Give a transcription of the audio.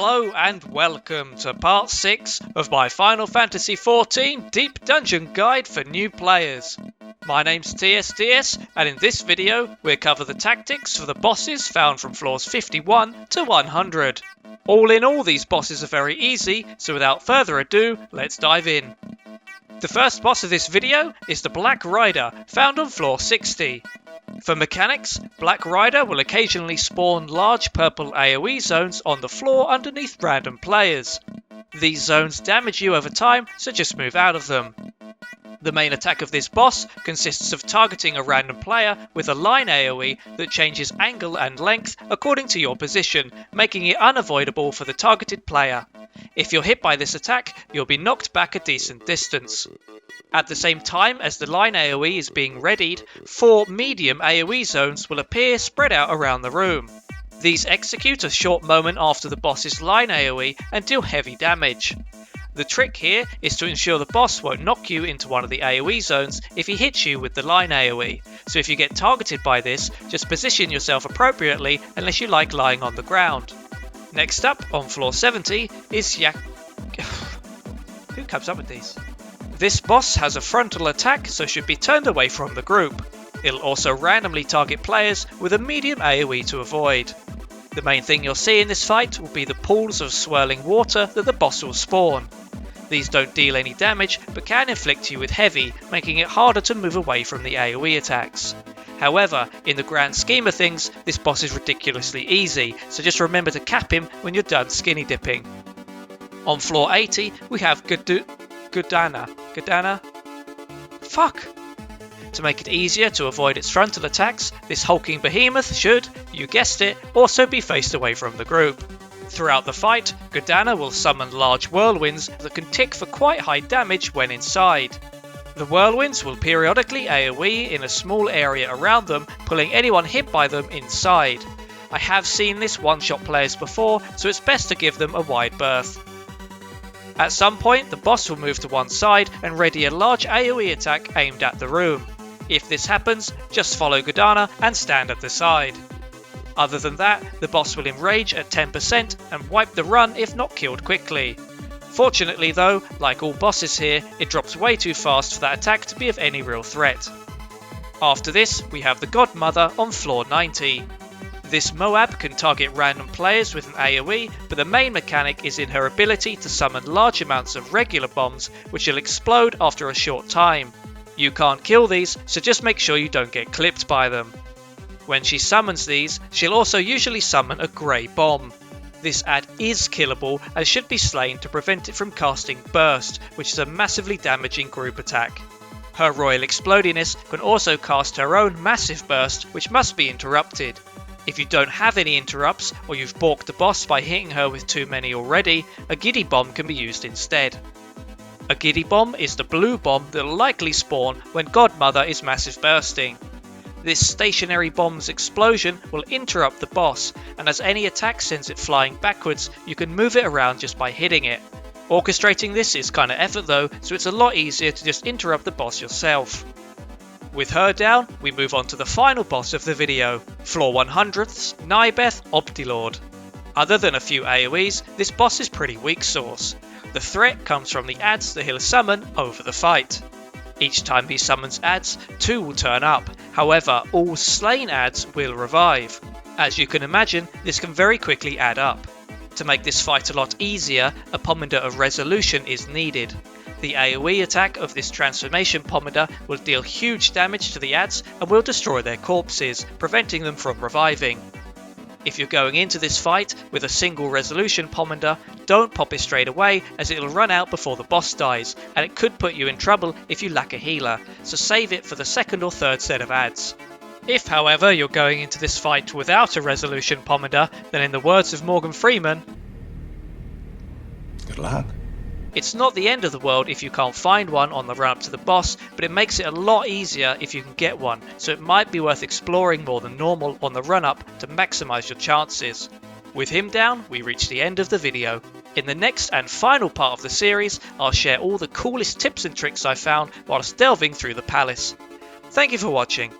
Hello and welcome to part 6 of my Final Fantasy XIV Deep Dungeon Guide for new players. My name's TSDS and in this video we'll cover the tactics for the bosses found from floors 51 to 100. All in all, these bosses are very easy, so without further ado, let's dive in. The first boss of this video is the Black Rider, found on floor 60. For mechanics, Black Rider will occasionally spawn large purple AoE zones on the floor underneath random players. These zones damage you over time, so just move out of them. The main attack of this boss consists of targeting a random player with a line AoE that changes angle and length according to your position, making it unavoidable for the targeted player. If you're hit by this attack, you'll be knocked back a decent distance. At the same time as the line AoE is being readied, 4 medium AoE zones will appear spread out around the room. These execute a short moment after the boss's line AoE and deal heavy damage. The trick here is to ensure the boss won't knock you into one of the AoE zones if he hits you with the line AoE, so if you get targeted by this, just position yourself appropriately unless you like lying on the ground. Next up, on floor 70, is Who comes up with these? This boss has a frontal attack, so should be turned away from the group. It'll also randomly target players with a medium AoE to avoid. The main thing you'll see in this fight will be the pools of swirling water that the boss will spawn. These don't deal any damage, but can inflict you with heavy, making it harder to move away from the AoE attacks. However, in the grand scheme of things, this boss is ridiculously easy, so just remember to cap him when you're done skinny dipping. On floor 80, we have Godmother. Fuck! To make it easier to avoid its frontal attacks, this hulking behemoth should, you guessed it, also be faced away from the group. Throughout the fight, Godmother will summon large whirlwinds that can tick for quite high damage when inside. The whirlwinds will periodically AoE in a small area around them, pulling anyone hit by them inside. I have seen this one-shot players before, so it's best to give them a wide berth. At some point, the boss will move to one side and ready a large AoE attack aimed at the room. If this happens, just follow Godmother and stand at the side. Other than that, the boss will enrage at 10% and wipe the run if not killed quickly. Fortunately though, like all bosses here, it drops way too fast for that attack to be of any real threat. After this, we have the Godmother on floor 90. This Moab can target random players with an AoE, but the main mechanic is in her ability to summon large amounts of regular bombs, which will explode after a short time. You can't kill these, so just make sure you don't get clipped by them. When she summons these, she'll also usually summon a grey bomb. This ad is killable and should be slain to prevent it from casting Burst, which is a massively damaging group attack. Her Royal Explodiness can also cast her own massive burst, which must be interrupted. If you don't have any interrupts, or you've balked the boss by hitting her with too many already, a Giddy Bomb can be used instead. A Giddy Bomb is the blue bomb that will likely spawn when Godmother is massive bursting. This stationary bomb's explosion will interrupt the boss, and as any attack sends it flying backwards, you can move it around just by hitting it. Orchestrating this is kinda effort though, so it's a lot easier to just interrupt the boss yourself. With her down, we move on to the final boss of the video, floor 100's Nybeth Obdilord. Other than a few AoEs, this boss is pretty weak sauce. The threat comes from the adds that he'll summon over the fight. Each time he summons adds, 2 will turn up, however all slain adds will revive. As you can imagine, this can very quickly add up. To make this fight a lot easier, a Pomander of Resolution is needed. The AoE attack of this transformation Pomander will deal huge damage to the adds and will destroy their corpses, preventing them from reviving. If you're going into this fight with a single resolution Pomander, don't pop it straight away as it'll run out before the boss dies, and it could put you in trouble if you lack a healer, so save it for the second or third set of adds. If however you're going into this fight without a resolution Pomander, then in the words of Morgan Freeman, good luck. It's not the end of the world if you can't find one on the run up to the boss, but it makes it a lot easier if you can get one, so it might be worth exploring more than normal on the run up to maximise your chances. With him down, we reach the end of the video. In the next and final part of the series, I'll share all the coolest tips and tricks I found whilst delving through the palace. Thank you for watching.